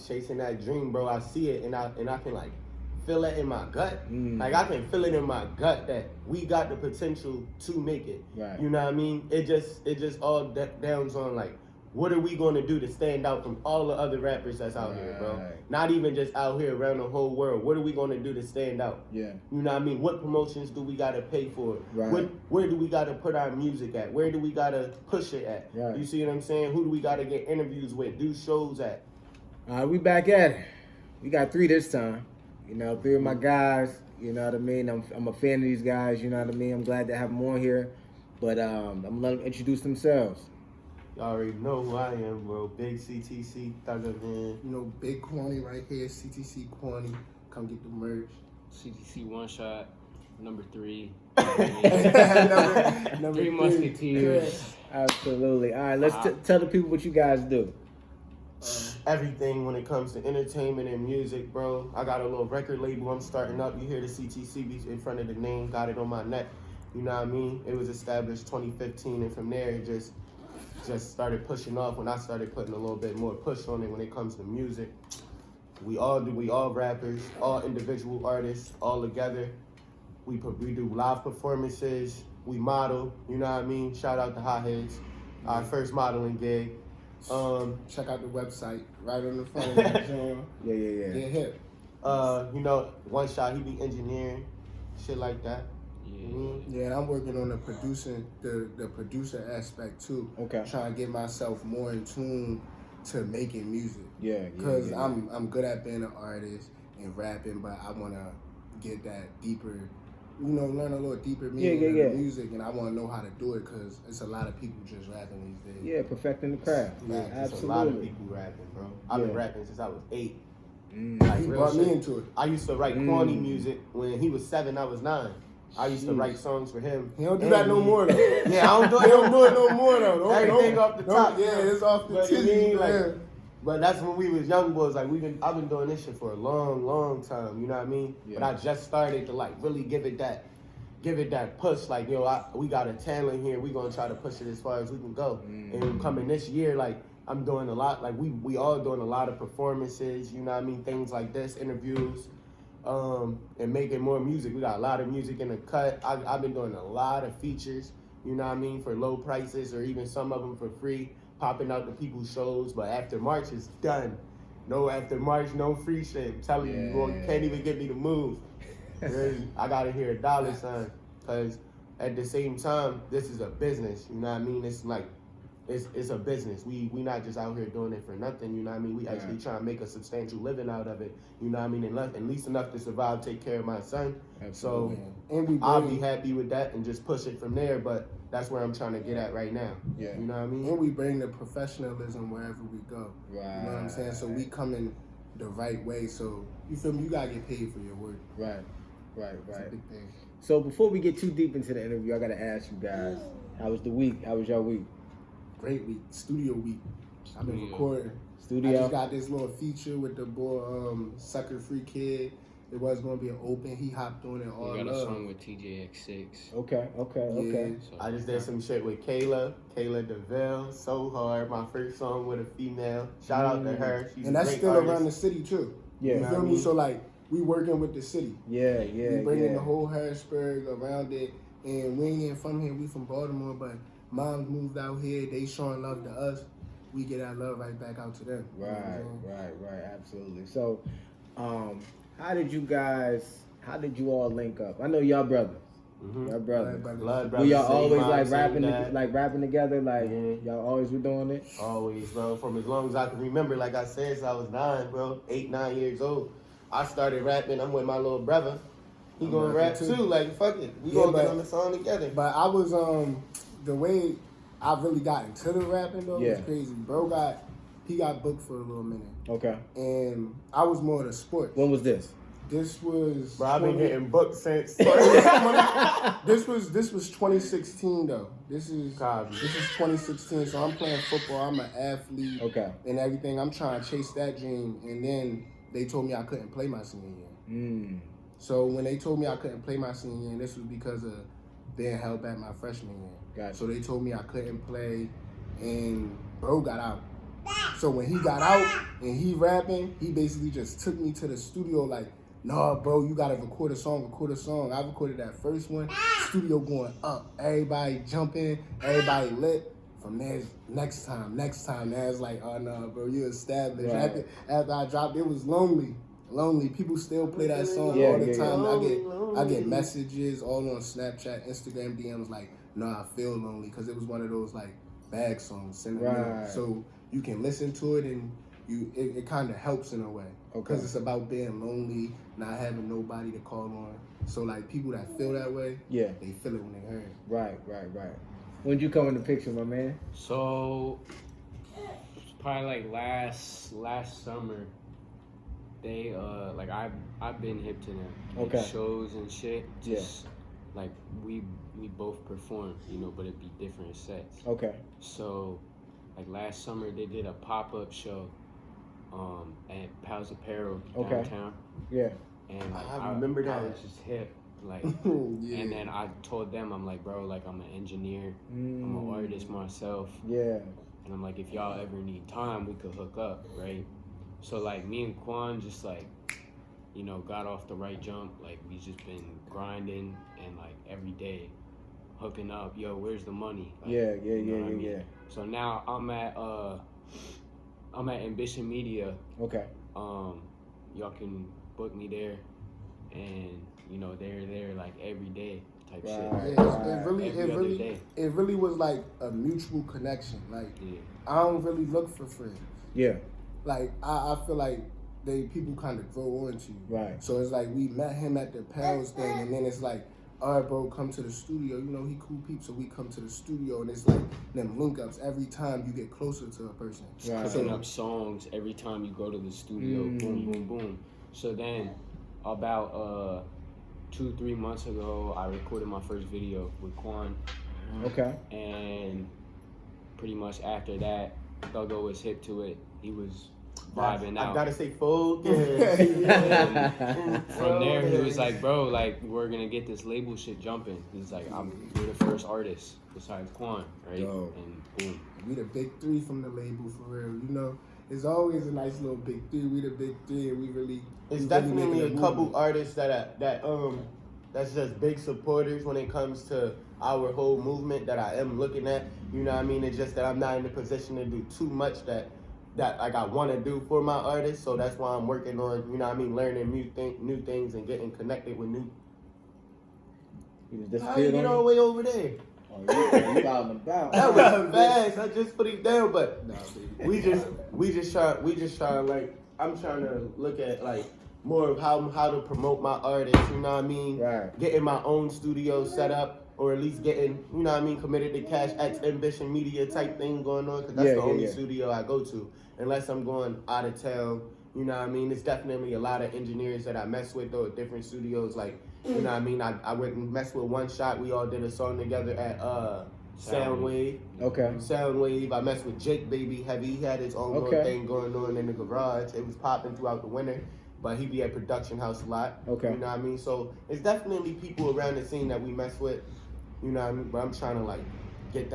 chasing that dream, bro. I see it and I can like feel it in my gut. Like I can feel it in my gut that we got the potential to make it. Right. You know what I mean? It just all downs on like, what are we gonna do to stand out from all the other rappers that's out here, bro? Not even just out here, around the whole world. What are we gonna do to stand out? Yeah. You know what I mean? What promotions do we gotta pay for? Right. Where do we gotta put our music at? Where do we gotta push it at? Right. You see what I'm saying? Who do we gotta get interviews with, do shows at? We back at it. We got 3 this time. You know, 3 of my guys. You know what I mean? I'm a fan of these guys. You know what I mean? I'm glad to have them on here. But I'm gonna let them introduce themselves. Y'all already know who I am, bro. Big CTC, Thugger Man. You know, Big Quantity right here, CTC Quantity. Come get the merch. CTC One Shot, number 3. number 3 Musketeers. Absolutely. All right, let's tell the people what you guys do. Everything when it comes to entertainment and music, bro. I got a little record label I'm starting up. You hear the CTC be in front of the name, got it on my neck. You know what I mean? It was established 2015, and from there it just started pushing off when I started putting a little bit more push on it when it comes to music. We all rappers, all individual artists, all together. We do live performances, we model, you know what I mean? Shout out to Hotheads, our first modeling gig. Check out the website right on the front of that joint. Yeah. Get hip. You know, One Shot, he be engineering, shit like that. Yeah, and I'm working on the producer aspect too. Okay. Trying to get myself more in tune to making music. Yeah. Because I'm good at being an artist and rapping, but I want to get that deeper, learn a little deeper meaning of the music, and I want to know how to do it because it's a lot of people just rapping these days. Yeah, perfecting the craft. Yeah, absolutely. A lot of people rapping, bro. I've been rapping since I was 8. He brought me into it. I used to write corny music when he was 7, I was 9. I used to write songs for him. He don't do that no more though. Yeah, I don't do it. He don't do it no more though. Everything off the top. Yeah, it's off the titty. But that's when we was young boys. Like I've been doing this shit for a long, long time. You know what I mean? Yeah. But I just started to like really give it that push. Like we got a talent here. We gonna try to push it as far as we can go. And coming this year, like I'm doing a lot. Like we all doing a lot of performances. You know what I mean? Things like this, interviews. And making more music. We got a lot of music in the cut. I've been doing a lot of features, you know what I mean, for low prices or even some of them for free, popping out to people's shows. But after March is done. No after March, no free shit. I'm telling you, boy, you can't even get me to move. I gotta hear $, because at the same time, this is a business, you know what I mean? It's like, it's a business. We not just out here doing it for nothing, you know what I mean? We actually trying to make a substantial living out of it, you know what I mean? And at least enough to survive, take care of my son. Absolutely. So I'll be happy with that and just push it from there, but that's where I'm trying to get at right now. Yeah. You know what I mean? And we bring the professionalism wherever we go. Right. You know what I'm saying? So we come in the right way. So you feel me? You gotta get paid for your work. Right. It's a big thing. So before we get too deep into the interview, I gotta ask you guys, how was the week? How was your week? Great week, studio week. I've been recording. Studio. I just got this little feature with the boy Sucker Free Kid. It was gonna be an open. He hopped on it all. We got a song with TJX6. Okay. So, I just did some shit with Kayla DeVille, So Hard, my first song with a female. Shout out to her. She's and that's a great still artist. around the city too. Yeah. You feel me? So like we working with the city. Yeah. We bringing the whole Harrisburg around it, and we ain't even from here. We from Baltimore, but moms moved out here. They showing love to us. We get our love right back out to them. Right. Absolutely. So, how did you all link up? I know y'all brothers. Y'all brothers. Blood Were y'all brothers, always same like mom, rapping together? Like y'all always were doing it? Always, bro. From as long as I can remember, like I said, since I was 9, bro, 8, 9 years old. I started rapping. I'm with my little brother. He gonna rap too. Like fuck it, we gonna get on the song together. But I was the way I really got into the rapping though was crazy. Bro got booked for a little minute. Okay. And I was more of the sports. When was this? This was. Bro, I've been getting booked since. This was 2016 though. This is 2016. So I'm playing football. I'm an athlete. Okay. And everything. I'm trying to chase that dream. And then they told me I couldn't play my senior year. So when they told me I couldn't play my senior year, this was because of being held back my freshman year. Gotcha. So they told me I couldn't play, and bro got out. So when he got out and he rapping, he basically just took me to the studio like, nah, bro, you gotta record a song. I recorded that first one, studio going up, everybody jumping, everybody lit. From there, next time. Now it's like, oh no, bro, you established. Right. After I dropped, it was lonely. People still play that song all the time. I get messages all on Snapchat, Instagram DMs like, no, I feel lonely, because it was one of those like bag songs, sentimental. Right. So you can listen to it and it kind of helps in a way, because it's about being lonely, not having nobody to call on. So like people that feel that way, Yeah. they feel it when they hear it. Right. When'd you come in the picture, my man? So it's probably like last summer. They like I've been hip to them. Like, Okay. shows and shit. Just like we both perform, you know, but it'd be different sets. Okay. So like last summer they did a pop-up show at Pals Apparel downtown. Yeah. And like, I remember that. I was just hip. Like Yeah. and then I told them, I'm like, bro, like I'm an engineer, I'm an artist myself. Yeah. And I'm like, if y'all ever need time, we could hook up, right? So like me and Quan just like, you know, got off the right jump. Like we just been grinding and like every day hooking up. Yo, where's the money? Like, Yeah. you know what I mean? So now I'm at Ambition Media. Okay. Y'all can book me there, and you know they're there like every day type shit. Yeah, it really was like a mutual connection. Like I don't really look for friends. Yeah. Like I feel like people kind of grow onto you. Right. So it's like we met him at the Pals thing, and then it's like, all right, bro, come to the studio. You know, he cool peep, so we come to the studio, and it's like them link ups every time you get closer to a person. Right. Cooking up songs every time you go to the studio. Boom, boom, boom. So then about 2-3 months ago, I recorded my first video with Quan. Okay. And pretty much after that, Thuggo was hip to it. He was vibing out. I gotta say focus. From there, he was like, bro, like, we're gonna get this label shit jumping. He's like, you're the first artist besides Quan, right? Yo. And boom. We the big three from the label, for real. You know, it's always a nice little big three. We the big three, and we really. It's we definitely really a couple artists that's just big supporters when it comes to our whole movement that I am looking at. You know what I mean? It's just that I'm not in the position to do too much that like I want to do for my artists. So that's why I'm working on, you know what I mean, learning new things and getting connected with new. You just How you get all the way over there? Oh, you out and about. That was fast. I just put it down, but Nah, baby. we just try like I'm trying to look at like more of how to promote my artists, you know what I mean? Right. Getting my own studio set up, or at least getting, you know what I mean, committed to Cash X Ambition Media type thing going on, because that's the only studio I go to, unless I'm going out of town, you know what I mean? There's definitely a lot of engineers that I mess with, though, at different studios, like, you know what I mean? I went and messed with One Shot. We all did a song together at Soundwave. Okay. Soundwave. I messed with Jake Baby Heavy. He had his own little thing going on in the garage. It was popping throughout the winter, but he be at Production House a lot. Okay. You know what I mean? So it's definitely people around the scene that we mess with. You know what I mean? But I'm trying to like get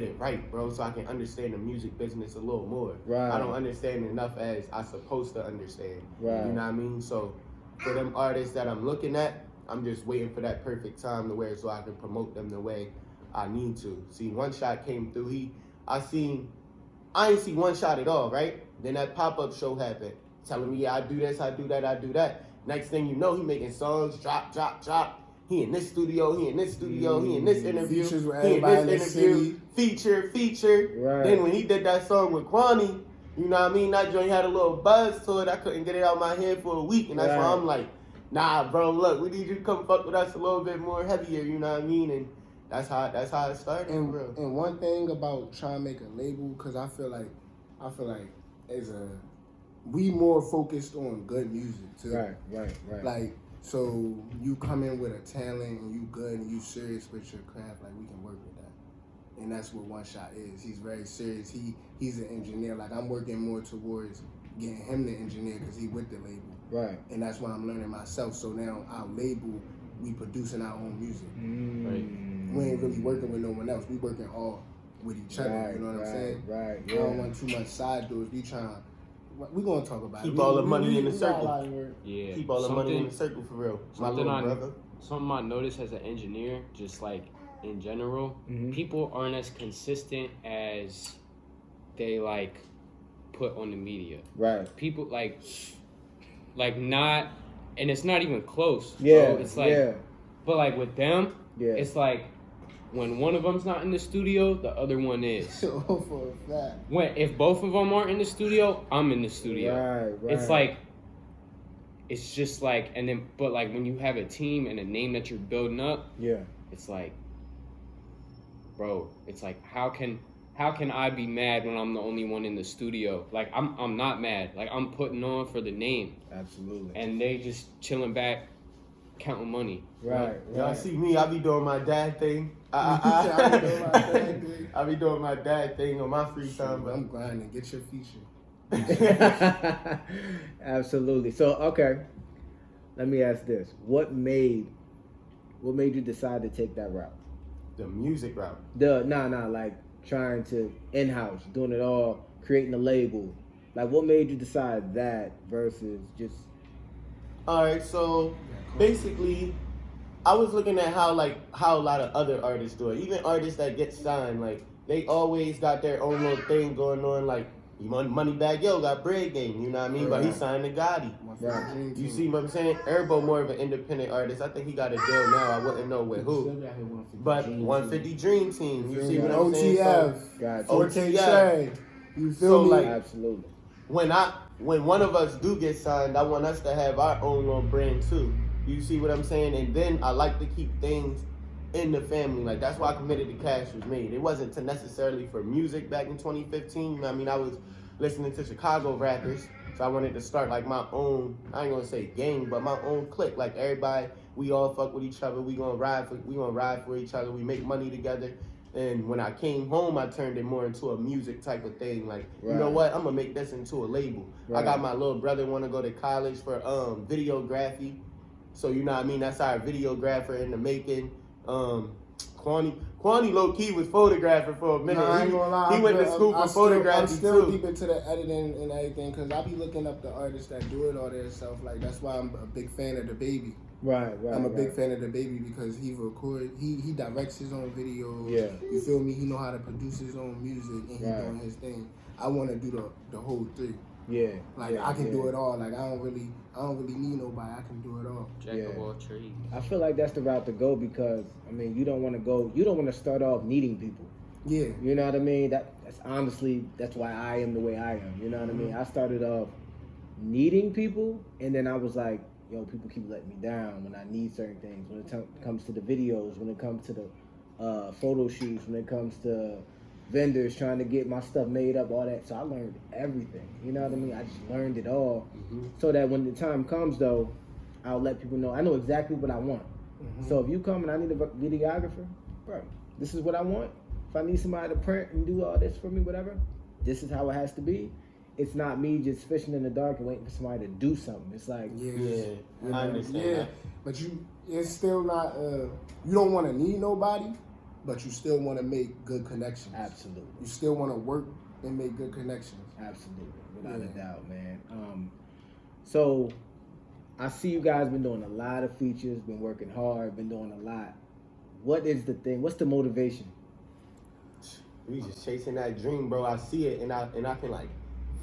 it right, bro, so I can understand the music business a little more. Right. I don't understand enough as I supposed to understand. Right. You know what I mean? So for them artists that I'm looking at, I'm just waiting for that perfect time to where so I can promote them the way I need to. See, One Shot came through. I ain't see One Shot at all, right? Then that pop-up show happened, telling me, yeah, I do this, I do that, I do that. Next thing you know, he making songs, drop. He in this studio, he in this studio, he in this interview, Features with he in everybody this in the interview, feature. Right. Then when he did that song with Kwani, you know what I mean? That joint had a little buzz to it. I couldn't get it out of my head for a week, and that's why I'm like, nah, bro, look, we need you to come fuck with us a little bit more heavier, you know what I mean? And that's how it started, bro. And one thing about trying to make a label, because I feel like we more focused on good music too. Right. Like, so you come in with a talent and you good and you serious with your craft, like we can work with that. And that's what One Shot is. He's very serious. He's an engineer. Like I'm working more towards getting him the engineer because he with the label. Right. And that's why I'm learning myself. So now our label, we producing our own music. Right. We ain't really working with no one else. We working all with each other. You know what I'm saying? Right. I don't want too much side doors. We gonna talk about keep it. all the money in the circle. Yeah. Keep all the money in the circle for real. My little brother. Something I noticed as an engineer, just like in general, people aren't as consistent as they like put on the media. Right. People like not, and it's not even close. Yeah. Bro. It's like, but like with them, it's like when one of them's not in the studio, the other one is. For a fact. If both of them aren't in the studio, I'm in the studio. Right. It's like, it's just like, and then, but like when you have a team and a name that you're building up, it's like, bro, it's like, how can I be mad when I'm the only one in the studio? Like, I'm not mad. Like, I'm putting on for the name. Absolutely. And they just chilling back, counting money. Right. Y'all see me, I be doing my dad thing. I be doing my dad thing on my free time. But I'm grinding. Get your feature. Absolutely. So, okay. Let me ask this. What made you decide to take that route? The music route. Like trying to in-house, doing it all, creating a label. Like, what made you decide that versus just... All right, so basically, I was looking at how a lot of other artists do it. Even artists that get signed, like, they always got their own little thing going on. Like, Moneybagg Yo got Bread Game, you know what I mean? But he signed to Gotti. Right. You see what I'm saying? Erbo more of an independent artist. I think he got a deal now. I wouldn't know with who. But 150 Dream Team. You see what I'm saying? OTF. So, OTF. You feel me? Like, absolutely. When one of us do get signed, I want us to have our own little brand too. You see what I'm saying? And then I like to keep things in the family. Like, that's why Committed to Cash was made. It wasn't to necessarily for music back in 2015. You know what I mean? I was listening to Chicago rappers, so I wanted to start like my own, I ain't gonna say gang, but my own clique. Like, everybody, we all fuck with each other. We gonna ride for each other. We make money together. And when I came home, I turned it more into a music type of thing. Like, you know what? I'm gonna make this into a label. I got my little brother want to go to college for videography. So, you know what I mean? That's our videographer in the making. Kwani low key was photographer for a minute. I ain't gonna lie, he went to school for photography I'm still too. deep into the editing and everything because I be looking up the artists that do it all themselves. Like, that's why I'm a big fan of the Baby. Right. I'm a big fan of the Baby because he directs his own videos. Yeah. You feel me? He know how to produce his own music and he doing his thing. I want to do the whole thing. Yeah. Like, I can do it all. Like, I don't really need nobody. I can do it all. Jack of all trades. I feel like that's the route to go because, I mean, you don't want to start off needing people. Yeah. You know what I mean? That's honestly, that's why I am the way I am. You know what I mean? I started off needing people, and then I was like, yo, people keep letting me down when I need certain things. When it comes to the videos, when it comes to the photo shoots, when it comes to vendors trying to get my stuff made up, all that. So I learned everything. You know what I mean? I just learned it all so that when the time comes, though, I'll let people know. I know exactly what I want. So if you come and I need a videographer, bro, this is what I want. If I need somebody to print and do all this for me, whatever, this is how it has to be. It's not me just fishing in the dark and waiting for somebody to do something. It's like, I understand. Yeah, but it's still not. You don't want to need nobody, but you still want to make good connections. Absolutely. You still want to work and make good connections. Absolutely, without a doubt, man. So I see you guys been doing a lot of features, been working hard, been doing a lot. What is the thing? What's the motivation? We just chasing that dream, bro. I see it and I can like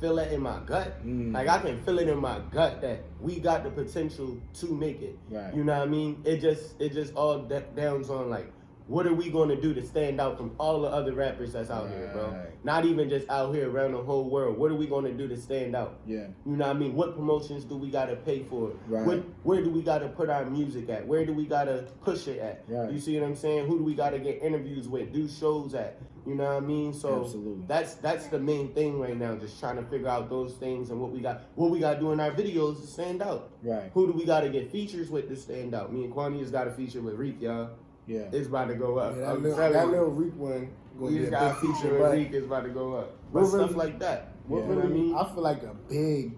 feel it in my gut. Like, I can feel it in my gut that we got the potential to make it. Right. You know what I mean? It just all downs on like, what are we going to do to stand out from all the other rappers that's out here, bro? Not even just out here, around the whole world. What are we going to do to stand out? Yeah. You know what I mean? What promotions do we got to pay for? Right. Where do we got to put our music at? Where do we got to push it at? Right. You see what I'm saying? Who do we got to get interviews with, do shows at? You know what I mean? So absolutely. That's the main thing right now, just trying to figure out those things and what we got to do in our videos to stand out. Right. Who do we got to get features with to stand out? Me and Kwani just got a feature with Reek, y'all. Yeah. It's about to go up. Yeah, that little Reek one. We just got a feature with Reek. It's about to go up. But stuff like that. What You know what I mean? I feel like a big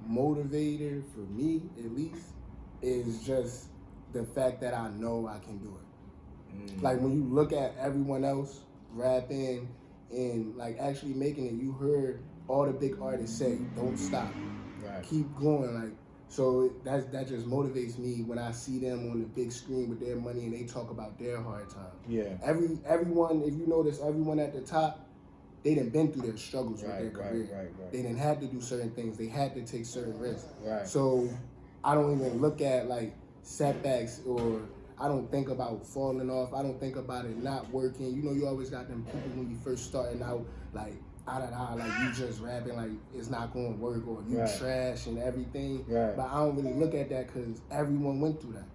motivator for me, at least, is just the fact that I know I can do it. Like, when you look at everyone else rapping and like actually making it, you heard all the big artists say, "Don't stop, keep going." Like, so that just motivates me when I see them on the big screen with their money and they talk about their hard time. Yeah. Everyone, if you notice, everyone at the top, they done been through their struggles with their career. Right. They done had to do certain things. They had to take certain risks. Right. So I don't even look at like setbacks, or I don't think about falling off. I don't think about it not working. You know, you always got them people when you first starting out, like, like you just rapping like it's not going to work, or you trash and everything. Right. But I don't really look at that because everyone went through that.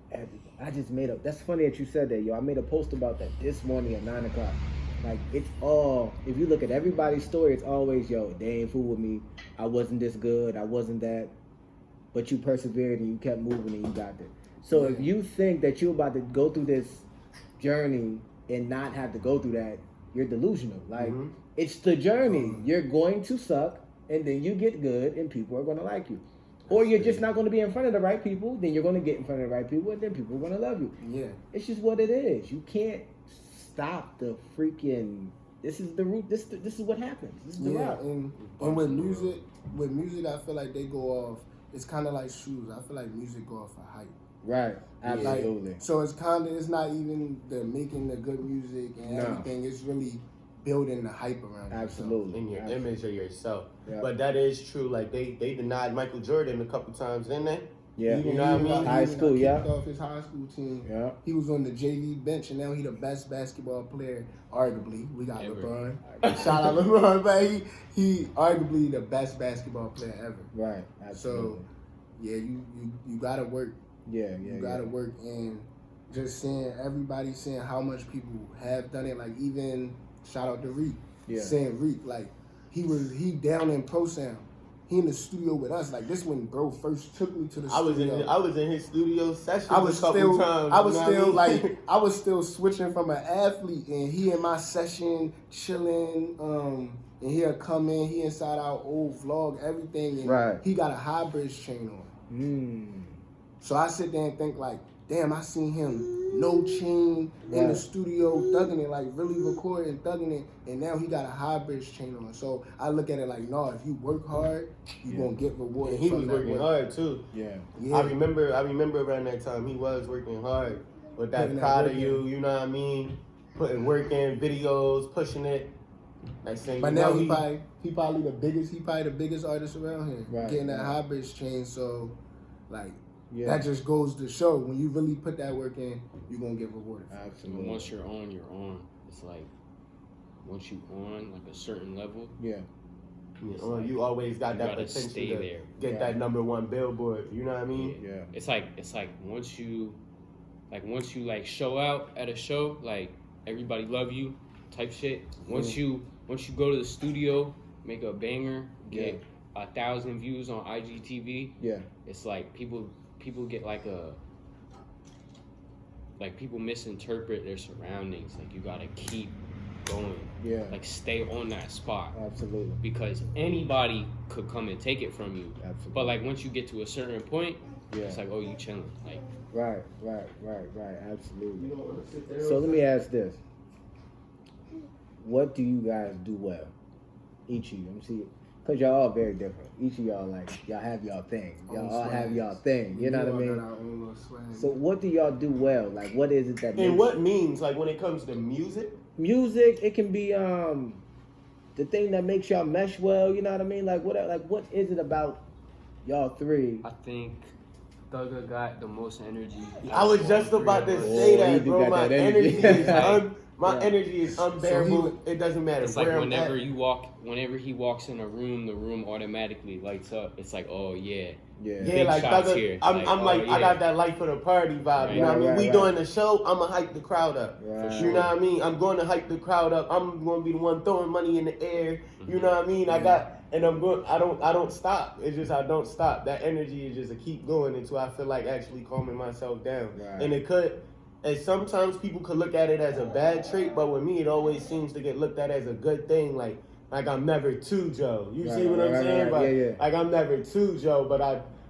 I just made up. That's funny that you said that, yo. I made a post about that this morning at 9 o'clock. Like, it's all, if you look at everybody's story, it's always, yo, they ain't fool with me. I wasn't this good. I wasn't that. But you persevered and you kept moving and you got there. So if you think that you're about to go through this journey and not have to go through that, you're delusional. Like, it's the journey. You're going to suck, and then you get good, and people are going to like you. Or you're just not going to be in front of the right people, then you're going to get in front of the right people, and then people are going to love you. Yeah. It's just what it is. You can't stop the freaking... This is the root. This is what happens. This is the route. And with music, I feel like they go off... It's kind of like shoes. I feel like music go off a hype. Right, absolutely. Like, so it's not even the making the good music and everything. It's really building the hype around absolutely in your image of yourself. Yeah. But that is true. Like they denied Michael Jordan a couple times, didn't they? Yeah, you know what I mean. High school, kicked off his high school team. Yeah, he was on the JV bench, and now he the best basketball player, arguably. We got LeBron. Shout out LeBron, but he arguably the best basketball player ever. Right. Absolutely. So yeah, you gotta work. You gotta work, and just seeing everybody saying how much people have done it. Like, even shout out to Reek, saying Reek, like he down in Pro Sound. He in the studio with us. Like, this when bro first took me to the studio. I was in his studio session I was still times. Switching from an athlete, and he in my session chilling. And he'll come in. He inside our old vlog, everything. And he got a high bridge chain on. So I sit there and think like, damn, I seen him no chain in the studio, thugging it, like really recording, thugging it, and now he got a high bridge chain on. So I look at it like, no, if you work hard, you gonna get rewarded. And he was working hard too. Yeah. I remember around that time he was working hard with that Proud of You, you know what I mean? Putting work in, videos, pushing it. Like saying, but now he probably the biggest artist around here. Right. Getting that high bridge chain, so like. Yeah. That just goes to show when you really put that work in, you're gonna get rewarded. Absolutely. Once you're on, you're on. It's like once you on like a certain level. Yeah. You always got that potential to get that #1 Billboard. You know what I mean? Yeah. It's like once you show out at a show, like everybody love you type shit. Once you go to the studio, make a banger, get 1,000 views on IGTV. Yeah. It's like people get people misinterpret their surroundings. Like, you gotta keep going. Yeah. Like, stay on that spot. Absolutely. Because anybody could come and take it from you. Absolutely. But like once you get to a certain point, it's like, oh, you chilling. Like. Right. Absolutely. So let me ask this: what do you guys do well? Each of you. Let me see. Because y'all all very different. Each of y'all, like, y'all have y'all thing. Y'all all have y'all thing. You know what I mean? So what do y'all do well? Like, what is it that... And what means, like, when it comes to music? Music, it can be the thing that makes y'all mesh well. You know what I mean? Like, what is it about y'all three? I think Thugger got the most energy. I was just about to say that, bro. My energy is... My energy is unbearable. It doesn't matter. It's like whenever he walks in a room, the room automatically lights up. It's like, oh yeah. Big like shots here. I got that life for the party vibe. Right. You know what I mean? We doing the show. I'ma hype the crowd up. Right. You know what I mean? I'm going to hype the crowd up. I'm going to be the one throwing money in the air. You know what I mean? I don't stop. It's just I don't stop. That energy is just to keep going until I feel like actually calming myself down. Right. And it could. And sometimes people could look at it as a bad trait, but with me, it always seems to get looked at as a good thing. Like I'm never too Joe. You see what I'm saying? Like I'm never too Joe, but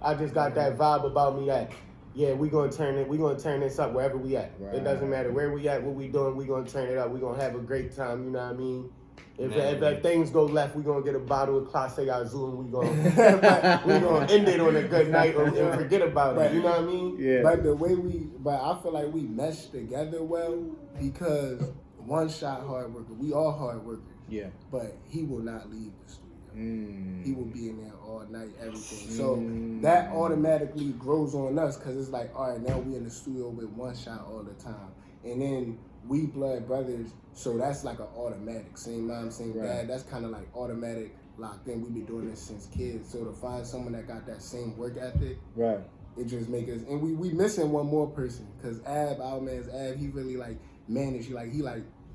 I just got that vibe about me that yeah, we gonna turn this up wherever we at. Right. It doesn't matter where we at, what we doing, we gonna turn it up. We gonna have a great time, you know what I mean? If things go left, we gonna get a bottle of Clase Azul and we gonna end it on a good night and forget about it. You know what I mean? Yeah. But I feel like we mesh together well because one shot hard worker. We all hard workers. Yeah. But he will not leave the studio. Mm. He will be in there all night, everything. So that automatically grows on us because it's like, all right, now we in the studio with one shot all the time. And then we blood brothers, so that's like an automatic. Same mom, same dad. That's kind of like automatic locked in. We've been doing this since kids. So to find someone that got that same work ethic, right, it just make us. And we missing one more person because our man's he really like managed.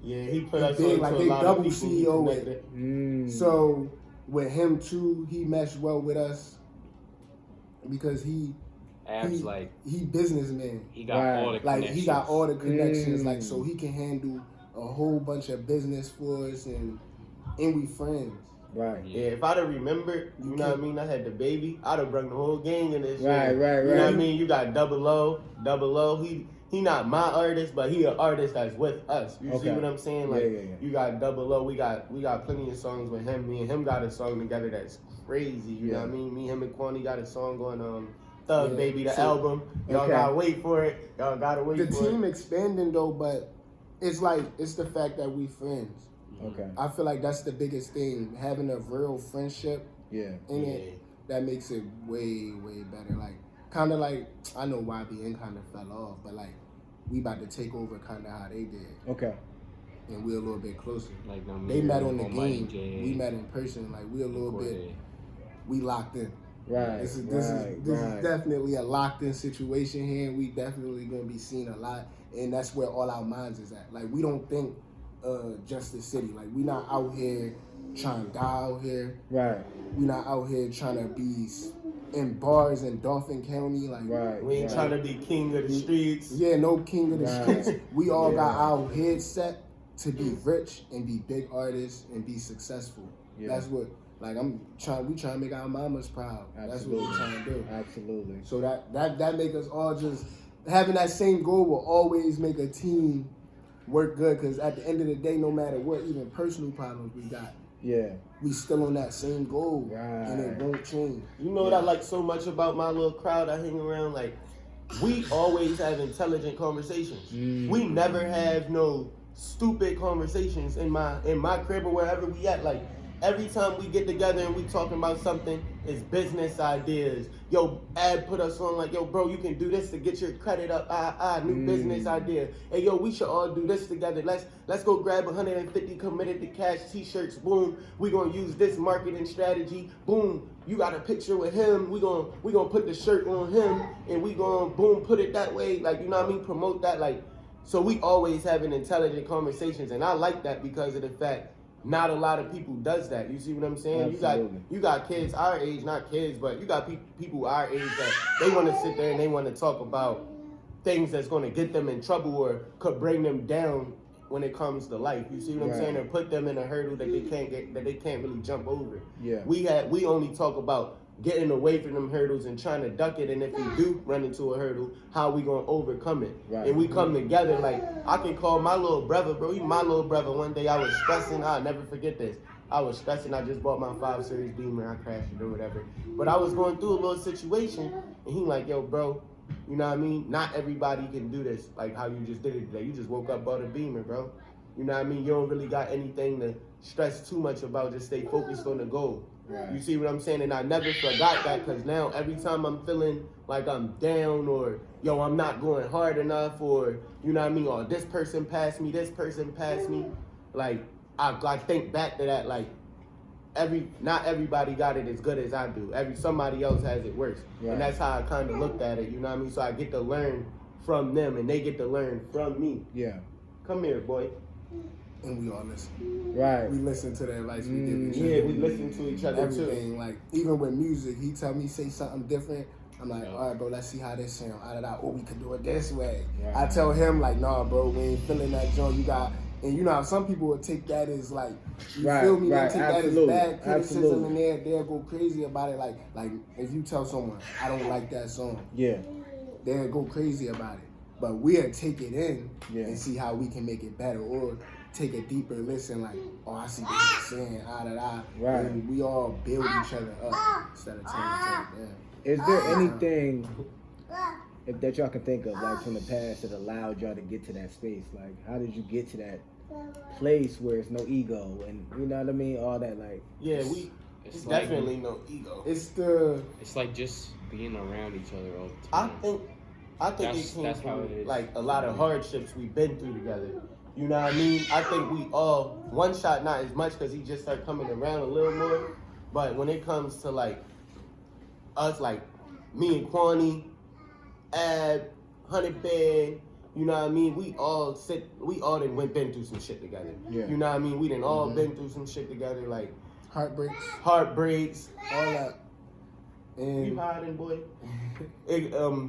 Yeah, he put us big, on like to a they lot double of people. CEO with it. So with him too, he meshed well with us because he businessman. He got all the connections. He got all the connections. So he can handle a whole bunch of business for us, and we friends. Right. Yeah, if I'd have remembered, you know what I mean, I had the baby, I'd have brought the whole gang in this Right. You know what I mean? You got Double O. He not my artist, but he an artist that's with us. You see what I'm saying? Like you got Double O. We got plenty of songs with him. Me and him got a song together that's crazy. You know what I mean? Me, him, and Kwani got a song on Thug Baby, the album. Y'all gotta wait for it. Y'all gotta wait for it. The team expanding though, but it's the fact that we friends. Okay. I feel like that's the biggest thing. Having a real friendship in it, that makes it way, way better. Like, kind of like, I know YBN kind of fell off, but like, we about to take over kind of how they did. Okay. And we're a little bit closer. Like, they met on the game. We met in person. Like, we a little bit, we locked in. Right. This is definitely a locked in situation here. We definitely gonna be seen a lot, and that's where all our minds is at. Like, we don't think just the city. Like, we not out here trying to die out here. Right. We not out here trying to be in bars in Dauphin County. Like, we ain't trying to be king of the streets. Yeah, no king of the streets. We all got our head set to be rich and be big artists and be successful. That's what. Like, we trying to make our mamas proud. Absolutely. That's what we're trying to do. Absolutely. So that make us all just having that same goal will always make a team work good. Because at the end of the day, no matter what, even personal problems we got, we still on that same goal, and it won't change. You know what I like so much about my little crowd I hang around? Like, we always have intelligent conversations. We never have no stupid conversations in my crib or wherever we at. Like, every time we get together and we talking about something, it's business ideas. Yo, Ad put us on like, yo, bro, you can do this to get your credit up. New business idea. Hey, yo, we should all do this together. Let's go grab 150 committed to cash t-shirts. Boom. We gonna use this marketing strategy. Boom. You got a picture with him. We gonna put the shirt on him, and we gonna boom put it that way. Like, you know what I mean? Promote that. Like, so we always having intelligent conversations, and I like that because of the fact. Not a lot of people does that. You see what I'm saying? Absolutely. You got kids our age, not kids, but you got people our age that they want to sit there and they want to talk about things that's going to get them in trouble or could bring them down when it comes to life. You see what I'm saying? Or put them in a hurdle that they can't really jump over. Yeah. We only talk about getting away from them hurdles and trying to duck it, and if we do run into a hurdle, how we gonna overcome it? Right. And we come together. Like, I can call my little brother, bro. He my little brother. One day I was stressing. I'll never forget this. I was stressing. I just bought my 5 Series Beamer. I crashed it or whatever. But I was going through a little situation, and he like, yo, bro, you know what I mean? Not everybody can do this like how you just did it today. You just woke up, bought a Beamer, bro. You know what I mean? You don't really got anything to stress too much about. Just stay focused on the goal. Right. You see what I'm saying? And I never forgot that, because now every time I'm feeling like I'm down or, yo, I'm not going hard enough, or, you know what I mean? Or this person passed me, like, I think back to that, like, not everybody got it as good as I do. Somebody else has it worse. Right. And that's how I kind of looked at it, you know what I mean? So I get to learn from them, and they get to learn from me. Yeah. Come here, boy. And we all listen. Right. We listen to the advice we give each other. Yeah, we listen to each other Everything. too. Like, even with music, he tell me say something different. I'm like, all right, bro, let's see how this sound. Oh, we could do it this way. Right. I tell him, like, nah, bro, we ain't feeling that joint. You got, and you know how some people would take that as like, you feel me? They take that as bad criticism, and they'll go crazy about it. Like if you tell someone, I don't like that song. Yeah. they'll go crazy about it. But we'll take it in Yeah. and see how we can make it better, or take a deeper listen, like, oh, I see what you're saying, Right. and we all build each other up instead of tearing each other down. Is there anything that y'all can think of, like from the past, that allowed y'all to get to that space? Like, how did you get to that place where it's no ego and you know what I mean? All that, like. Yeah, It's definitely no ego. It's like just being around each other all the I time. think That's it came how from it is. like a lot of hardships we've been through together. You know what I mean? I think we all, One Shot not as much because he just started coming around a little more. But when it comes to like us, like me and Kwani, Ab, 100 Band, you know what I mean? We all done been through some shit together. Yeah. You know what I mean? We done all been through some shit together, like heartbreaks, all that. You And hiding, boy?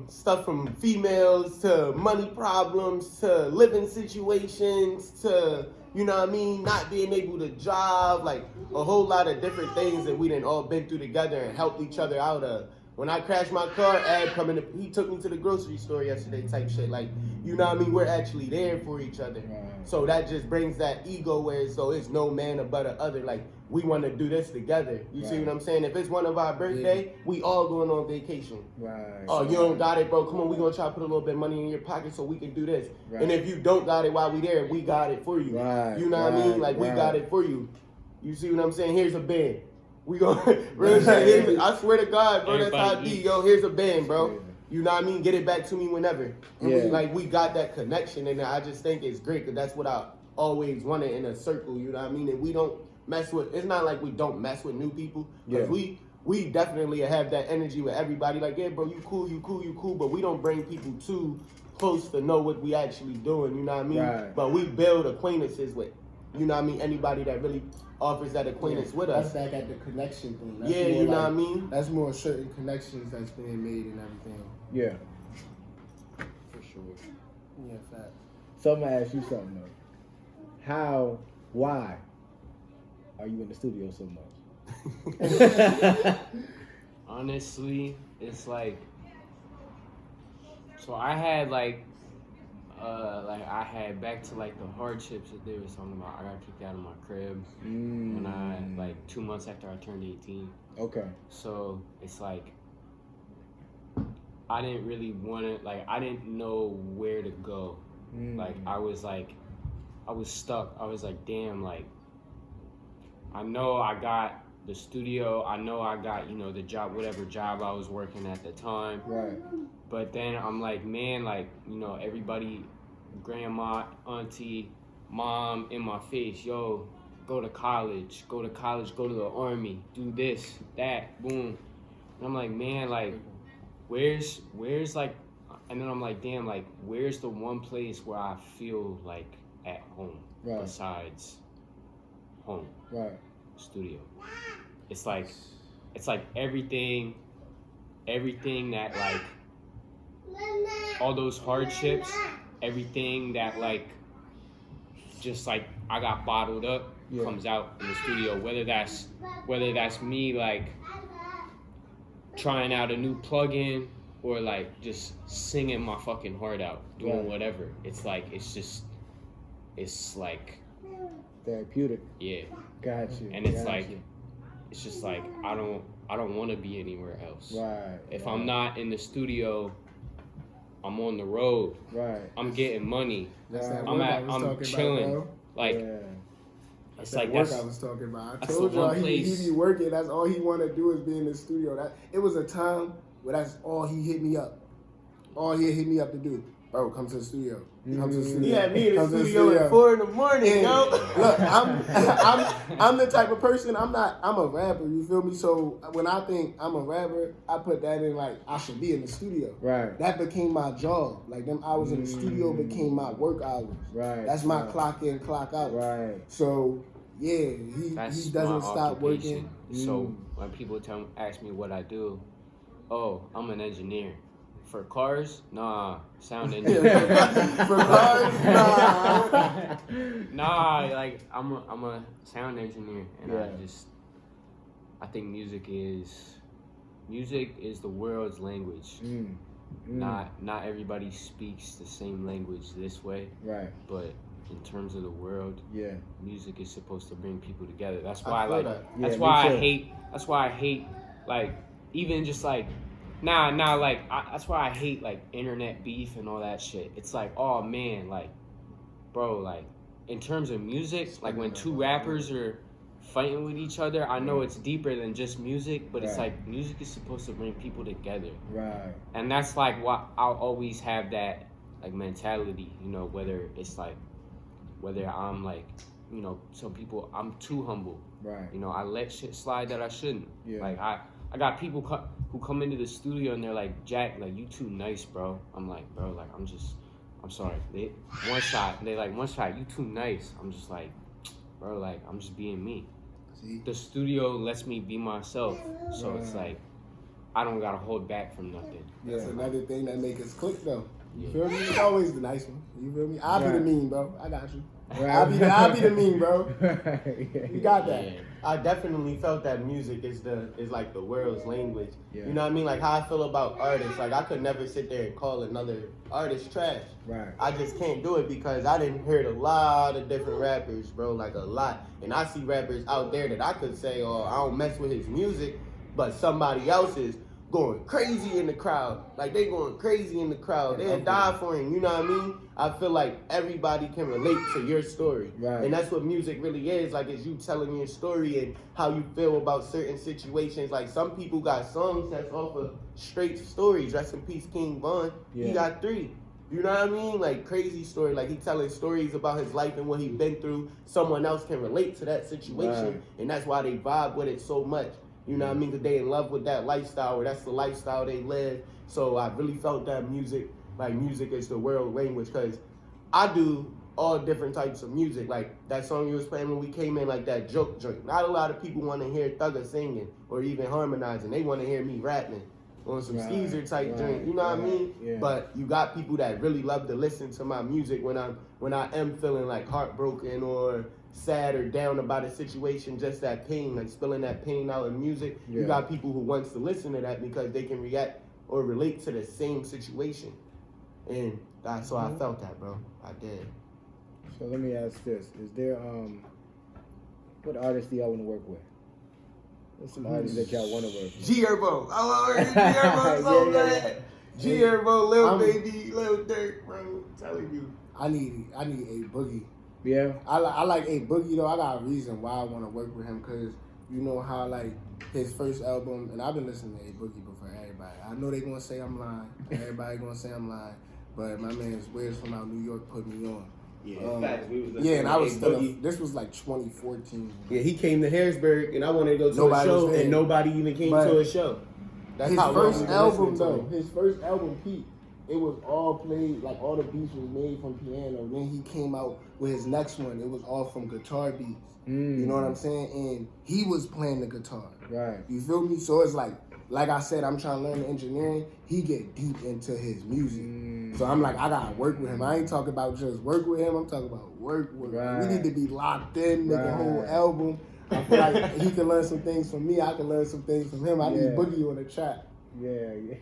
Stuff from females to money problems to living situations to, you know what I mean, not being able to drive, like a whole lot of different things that we done all been through together and helped each other out of. When I crashed my car, he took me to the grocery store yesterday type shit. Like, you know what I mean? We're actually there for each other. Right. So that just brings that ego where it's no man above the other. Like, we want to do this together. You see Right. what I'm saying? If it's one of our birthday, we all going on vacation. Right. Oh, you don't got it, bro. Come on, we gonna try to put a little bit of money in your pocket so we can do this. Right. And if you don't got it while we there, we got it for you. Right, You know what I mean? right, Like, we right. got it for you. You see what I'm saying? Here's a band. We gonna real shit. I swear to God, bro, that's how it be. Yo, here's a band, bro. Yeah. You know what I mean? Get it back to me whenever. And Yeah. we got that connection, and I just think it's great because that's what I always wanted in a circle. You know what I mean? And we don't mess with. It's not like we don't mess with new people. Because we definitely have that energy with everybody. Like, yeah, bro, you cool. But we don't bring people too close to know what we actually doing. You know what I mean? Right. But we build acquaintances with, you know what I mean, anybody that really offers that acquaintance with us. That's back at the connection thing. That's Yeah, more you know like- what I mean? That's more certain connections that's being made and everything. Yeah. For sure. Yeah, fact. So I'm gonna ask you something though. Why are you in the studio so much? Honestly, it's like, so I had like I had back to like the hardships that they were talking about. I got kicked out of my crib when I like 2 months after I turned 18. Okay. So it's like I didn't really want to, like, I didn't know where to go. Like I was stuck. I was like, damn, like I know I got the studio, I know I got, you know, the job, whatever job I was working at the time. Right. But then I'm like, man, like, you know, everybody, grandma, auntie, mom in my face, yo, go to college, go to the army, do this, that, boom. And I'm like, man, like, where's like, and then I'm like, damn, like, where's the one place where I feel like at home besides home? Right. Studio. It's like everything that like all those hardships, everything that like just like I got bottled up comes out in the studio. Whether that's me like trying out a new plugin or like just singing my fucking heart out, doing whatever. It's like it's like therapeutic. Yeah. Got you. And it's like it's just like I don't want to be anywhere else. Right. If I'm not in the studio, I'm on the road. Right. I'm getting money. That's that I'm work I was I'm talking chilling. about, bro. Like That's it's like work that's I was talking about. I that's told the y'all one he place. be working. That's all he want to do is be in the studio. That it was a time where that's all he hit me up. All he hit me up to do. Bro, come to the studio. Come to the studio. He had me in the Come to studio at 4 in the morning, yo. Look, I'm the type of person. I'm a rapper. You feel me? So when I think I'm a rapper, I put that in like I should be in the studio. Right. That became my job. Like them hours in the studio became my work hours. Right. That's my clock in, clock out. Right. So yeah, he That's doesn't my stop occupation. working. So when people ask me what I do, oh, I'm an engineer. For cars, nah, sound engineer. For cars, nah. Nah, like I'm a sound engineer, and I think music is the world's language. Not everybody speaks the same language this way. Right. But in terms of the world, yeah, music is supposed to bring people together. That's why that's why I hate like even just like that's why I hate like internet beef and all that shit. It's like, oh man, like bro, like in terms of music, like when two rappers are fighting with each other, I know it's deeper than just music, but it's like music is supposed to bring people together. Right. And that's like what I'll always have that like mentality, you know, whether I'm like, you know, some people, I'm too humble. Right. You know, I let shit slide that I shouldn't. Yeah. Like I got people who come into the studio and they're like, Jack, like you too nice, bro. I'm like, bro, like I'm sorry. One shot, you too nice. I'm just like, bro, like I'm just being me. See? The studio lets me be myself, so it's like I don't gotta hold back from nothing. That's another thing that make us click though. You feel me? It's always the nice one. You feel me? I'll be the mean, bro. I got you. Right. I'll be the mean, bro. You got that. Yeah. I definitely felt that music is like the world's language. Yeah. You know what I mean? Like how I feel about artists. Like I could never sit there and call another artist trash. Right. I just can't do it because I didn't heard a lot of different rappers, bro. Like a lot. And I see rappers out there that I could say, oh, I don't mess with his music, but somebody else is going crazy in the crowd. Like they going crazy in the crowd. They'll die for him. You know what I mean? I feel like everybody can relate to your story. Right. And that's what music really is. Like it's you telling your story and how you feel about certain situations. Like some people got songs that's off of straight stories. Rest in peace, King Von. Yeah. He got 3. You know what I mean? Like crazy story. Like he telling stories about his life and what he been through. Someone else can relate to that situation. Right. And that's why they vibe with it so much. You know what I mean? Because they in love with that lifestyle, or that's the lifestyle they live. So I really felt that music is the world language. Because I do all different types of music. Like that song you was playing when we came in, like that joke joint. Not a lot of people want to hear Thugger singing or even harmonizing. They want to hear me rapping on some Skeezer type joint. You know what I mean? Yeah. But you got people that really love to listen to my music when I am feeling like heartbroken or sad or down about a situation, just that pain, like spilling that pain out in music. Yeah. You got people who wants to listen to that because they can react or relate to the same situation. And so I felt that, bro. I did. So let me ask this. Is there, what artists do y'all want to work with? What's some artists that y'all want to work with? G-Herbo. I want to work with G-Herbo so bad. G-Herbo, Lil Baby, Lil Durk, bro. I'm telling you. I need a Boogie. Yeah. I like A Boogie though. I got a reason why I want to work with him, because you know how like his first album, and I've been listening to A Boogie before everybody. I know they gonna say I'm lying. Everybody gonna say I'm lying, but my man's Wiz from out New York put me on. Yeah, facts. And I was still. This was like 2014. Yeah, he came to Harrisburg, and I wanted to go to a show, and nobody even came to a show. That's his first album though. His first album, Pete. It was all played, like all the beats was made from piano. Then he came out with his next one. It was all from guitar beats. You know what I'm saying? And he was playing the guitar. Right. You feel me? So it's like I said, I'm trying to learn engineering. He get deep into his music. So I'm like, I gotta work with him. I ain't talking about just work with him. I'm talking about work with him. We need to be locked in, make a whole album. I feel like he can learn some things from me. I can learn some things from him. I need Boogie on the track. Yeah.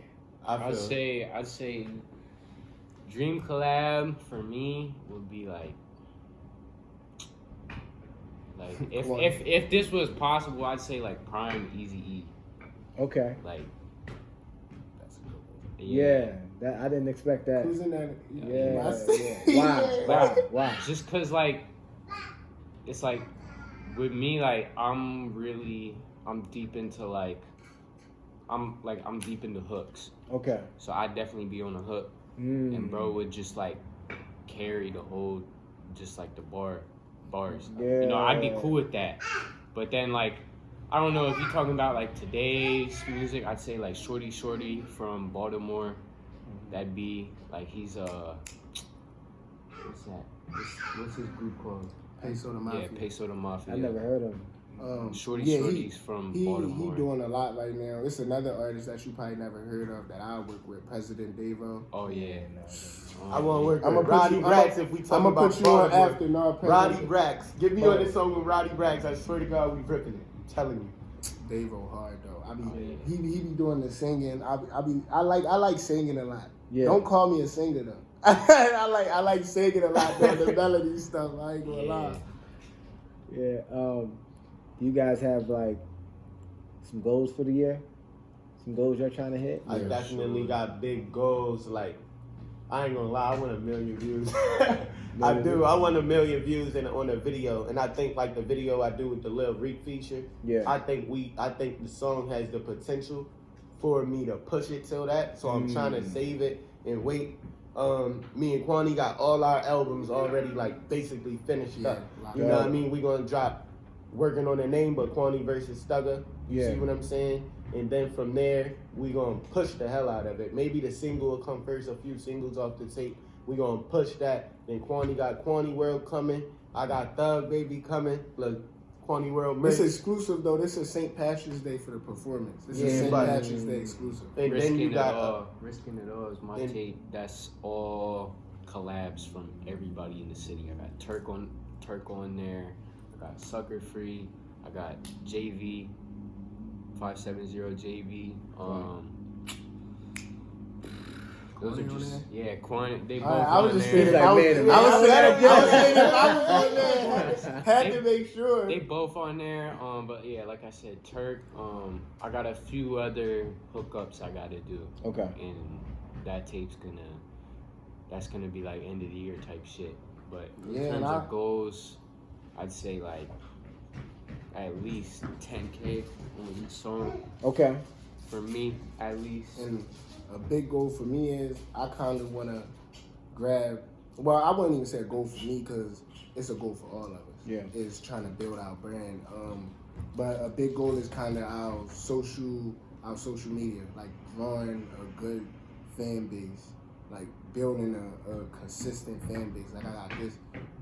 I'd say dream collab for me would be like if this was possible, I'd say like Prime Eazy E. Okay. Like that's a good one. Yeah. That I didn't expect that. Who's in that? Yeah. Wow. Just cause like it's like with me, like I'm deep into like I'm deep into hooks. Okay. So I'd definitely be on a hook, and bro would just like carry the whole, just like the bars. Yeah. You know, I'd be cool with that. But then like, I don't know if you're talking about like today's music. I'd say like Shorty from Baltimore. That'd be like he's what's that? What's his group called? Peso the Mafia. Yeah, Peso the Mafia. I never heard him. Shorty's from Baltimore. He doing a lot right now. It's another artist that you probably never heard of that I work with, President Davo. Oh yeah. I want to work with Roddy Brax if we talk about put you on after. No, Roddy Brax. Get me on this song with Roddy Brax. I swear to God, we ripping it. I'm telling you. Davo hard though. He be doing the singing. I like singing a lot. Yeah. Don't call me a singer though. I like singing a lot though, the melody stuff. I ain't gonna lie. Yeah. Do you guys have like some goals for the year? Some goals y'all trying to hit? I definitely got big goals. Like, I ain't gonna lie, I want 1 million views. I do. I want 1 million views on a video, and I think like the video I do with the Lil Reek feature. Yeah. I think the song has the potential for me to push it till that. So I'm trying to save it and wait. Me and Kwani got all our albums already like basically finished up. You know what I mean? We gonna drop Working on the Name, but Kwani versus Stugger. You see what I'm saying? And then from there, we gonna push the hell out of it. Maybe the single will come first, a few singles off the tape. We gonna push that. Then Kwani got Kwani World coming. I got Thug Baby coming. Look, Kwani World merch. This is exclusive though. This is St. Patrick's Day for the performance. This is St. Patrick's Day exclusive. And then you got Risking It All is my tape. That's all collabs from everybody in the city. I got Turk on there. I got Sucker Free. I got JV. 570 JV. Those are just Quan. They both. I was on just there. thinking. I was thinking. I was on there. Had to make sure. They both on there. But yeah, like I said, Turk. I got a few other hookups I gotta do. Okay. And that tape's that's gonna be like end of the year type shit. But in terms of goals, I'd say like at least 10K on each song. Okay. For me, at least. And a big goal for me is I kind of want to grab. Well, I wouldn't even say a goal for me because it's a goal for all of us. Yeah. Is trying to build our brand. But a big goal is kind of our social media, like drawing a good fan base, like building a consistent fan base. Like I got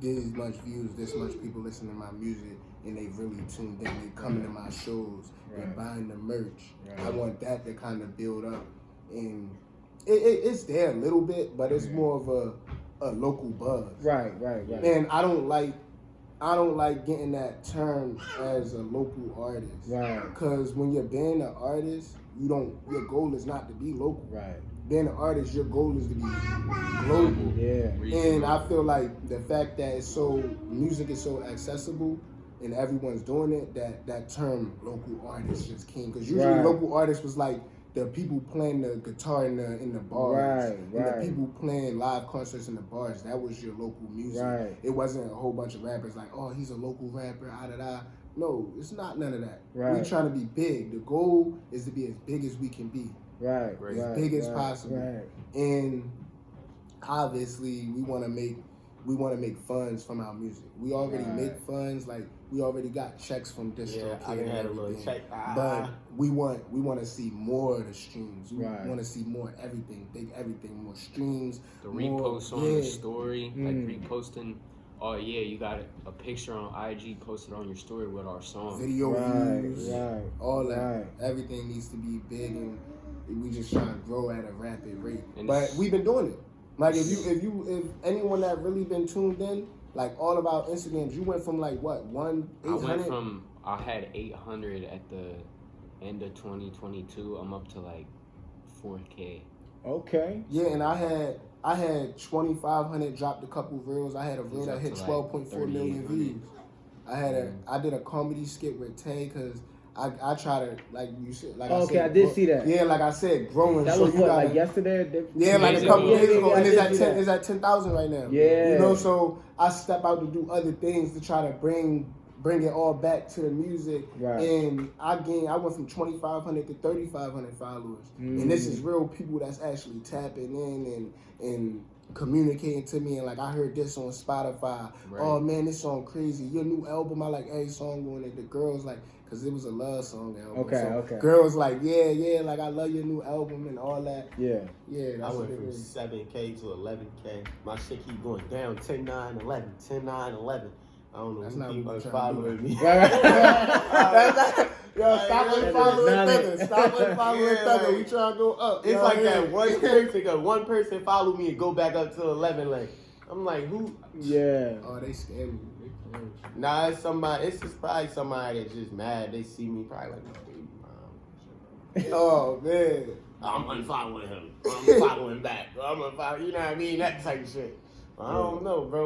this much views, this much people listening to my music, and they really tuned in. They coming to my shows, they're buying the merch. I want that to kind of build up, and it's there a little bit, but it's more of a local buzz. Right. And I don't like getting that term as a local artist. Right. Because when you're being an artist, your goal is not to be local. Right. Being an artist, your goal is to be global. Yeah. And I feel like the fact that music is so accessible and everyone's doing it, that term local artist is just king. Because usually local artist was like the people playing the guitar in the bars. Right. And the people playing live concerts in the bars. That was your local music. Right. It wasn't a whole bunch of rappers like, oh, he's a local rapper, da-da-da. No, it's not none of that. Right. We're trying to be big. The goal is to be as big as we can be. Right. As big as possible. Right. And obviously we want to make funds from our music. We already make funds, like we already got checks from DistroKid and everything. But we want to see more of the streams. We want to see more everything, more streams. The reposts on the story, like reposting. Oh yeah, you got a picture on IG posted on your story with our song. Video views, all that. Everything needs to be big, and we just trying to grow at a rapid rate. But we've been doing it. Like if anyone that really been tuned in, like all of our Instagrams, you went from like what 800? I had 800 at the end of 2022. I'm up to like 4K. Okay. Yeah, and I had 2,500 dropped a couple reels. I had a reel that hit 12.4 million views. I did a comedy skit with Tay because I try to, like you said, like I said. Okay, I did see that. Yeah, like I said, growing. That was like yesterday? Yeah, like a couple days ago, and it's at 10,000 right now. Yeah. You know, so I step out to do other things to try to bring it all back to the music. Right. And I went from 2,500 to 3,500 followers. And this is real people that's actually tapping in and communicating to me, and like I heard this on Spotify. Oh man, this song crazy. Your new album, I like every song on it. The girls like, cause it was a love song album. Okay. Girls like, yeah, like I love your new album and all that. Yeah. That's I went from 7K to 11K. My shit keep going down. 10, 9, 11, 10, 9, 11. I don't know. That's who not keep what we're following me. Yo, stop unfollowing Thugger. Stop unfollowing Thugger. We trying to go up. It's like that one person. One person follow me and go back up to 11. Like I'm like, who? Yeah. Oh, they scam me. Nah, it's somebody. It's just probably somebody that's just mad. They see me probably like, Oh man. I'm unfollowing him. I'm following back. I'm unfollowing. You know what I mean? That type of shit. I don't know, bro.